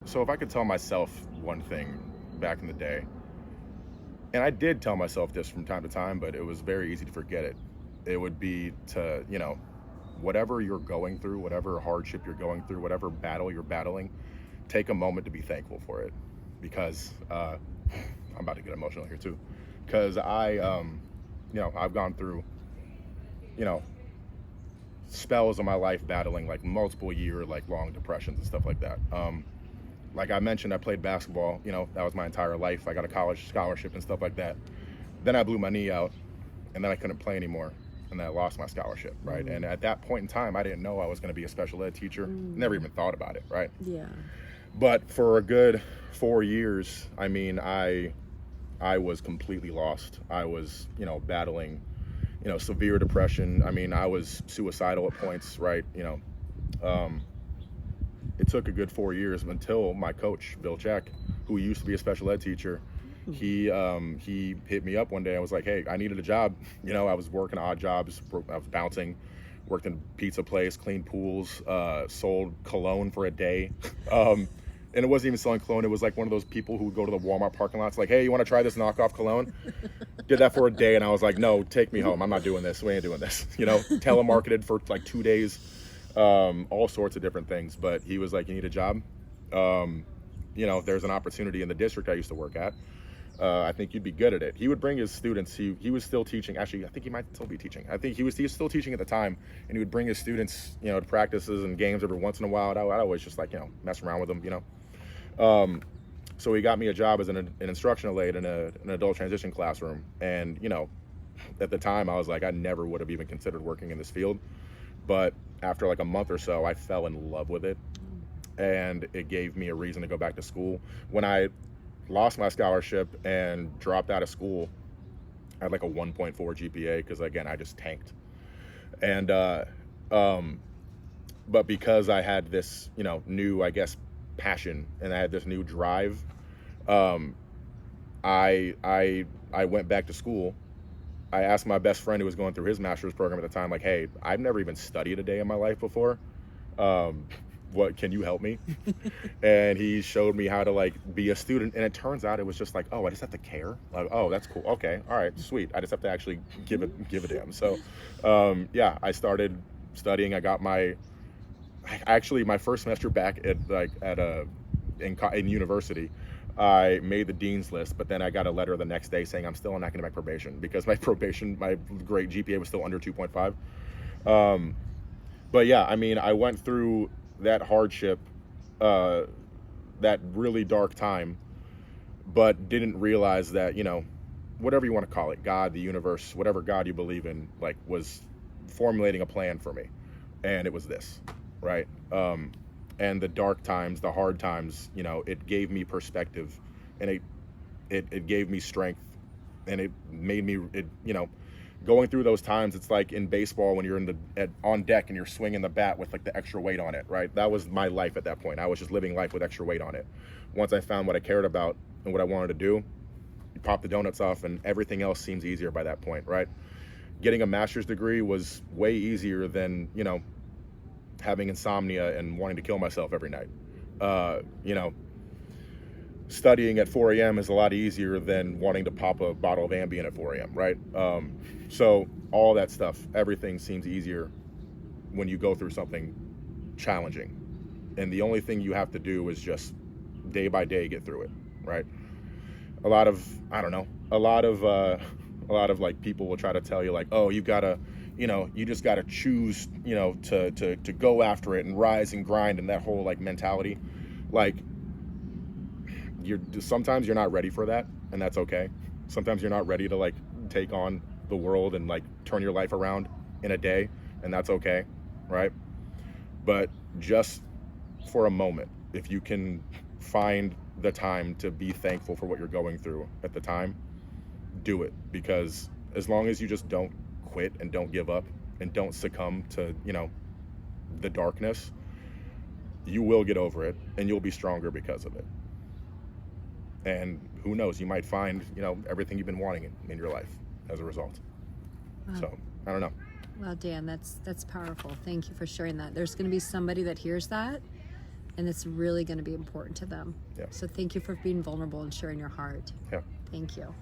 So if I could tell myself one thing back in the day, and I did tell myself this from time to time, but it was very easy to forget it. It would be to, whatever you're going through, whatever hardship you're going through, whatever battle you're battling, take a moment to be thankful for it. Because I'm about to get emotional here too. Because I've gone through, you know, spells of my life battling like multiple year, like long depressions and stuff like that. Like I mentioned, I played basketball, that was my entire life. I got a college scholarship and stuff like that. Then I blew my knee out, and then I couldn't play anymore, and then I lost my scholarship, right? And at that point in time, I didn't know I was going to be a special ed teacher. Never even thought about it, right? Yeah. But for a good 4 years, I mean, I was completely lost. I was, battling, severe depression. I mean, I was suicidal at points, right? It took a good 4 years until my coach, Bill Check, who used to be a special ed teacher, he hit me up one day. I was like, hey, I needed a job. I was working odd jobs. I was bouncing, worked in a pizza place, cleaned pools, sold cologne for a day. And it wasn't even selling cologne. It was like one of those people who would go to the Walmart parking lots like, hey, you want to try this knockoff cologne? Did that for a day, and I was like, no, take me home. I'm not doing this. We ain't doing this. Telemarketed for like 2 days, all sorts of different things. But he was like, you need a job? There's an opportunity in the district I used to work at. I think you'd be good at it. He would bring his students. He was still teaching. Actually, I think he might still be teaching. I think he was still teaching at the time, and he would bring his students, to practices and games every once in a while. And I'd always just like, mess around with them, So he got me a job as an instructional aide in an adult transition classroom. And, at the time I was like, I never would have even considered working in this field. But after like a month or so, I fell in love with it. And it gave me a reason to go back to school. When I lost my scholarship and dropped out of school, I had like a 1.4 GPA because, again, I just tanked. And, but because I had this, new, I guess, passion, and I had this new drive, I went back to school. I asked my best friend who was going through his master's program at the time, like, hey, I've never even studied a day in my life before. What can you help me? And he showed me how to like be a student, and it turns out it was just like, oh, I just have to care. Like, oh, that's cool. Okay, all right, sweet. I just have to actually give a damn. So, I started studying. I got my first semester back in university. I made the dean's list, but then I got a letter the next day saying I'm still on academic probation because my grade GPA was still under 2.5. But yeah, I mean, I went through that hardship, that really dark time, but didn't realize that, whatever you want to call it, God, the universe, whatever God you believe in, like, was formulating a plan for me. And it was this, right? And the dark times, the hard times, it gave me perspective, and it gave me strength, and it made me, going through those times, it's like in baseball when you're on deck and you're swinging the bat with like the extra weight on it, right? That was my life at that point. I was just living life with extra weight on it. Once I found what I cared about and what I wanted to do, you pop the donuts off and everything else seems easier by that point, right? Getting a master's degree was way easier than, having insomnia and wanting to kill myself every night. Studying at 4 a.m. is a lot easier than wanting to pop a bottle of Ambien at 4 a.m., right? So all that stuff, everything seems easier when you go through something challenging. And the only thing you have to do is just day by day get through it, right? A lot of like people will try to tell you like, oh, you just gotta choose, to go after it and rise and grind, and that whole like mentality. Like, sometimes you're not ready for that, and that's okay. Sometimes you're not ready to like take on the world and like turn your life around in a day, and that's okay, right? But just for a moment, if you can find the time to be thankful for what you're going through at the time, do it. Because as long as you just don't quit and don't give up and don't succumb to, the darkness, you will get over it, and you'll be stronger because of it. And who knows, you might find, everything you've been wanting in your life as a result. Wow. So, I don't know. Well, Dan, that's powerful. Thank you for sharing that. There's going to be somebody that hears that and it's really going to be important to them. Yeah. So thank you for being vulnerable and sharing your heart. Yeah. Thank you.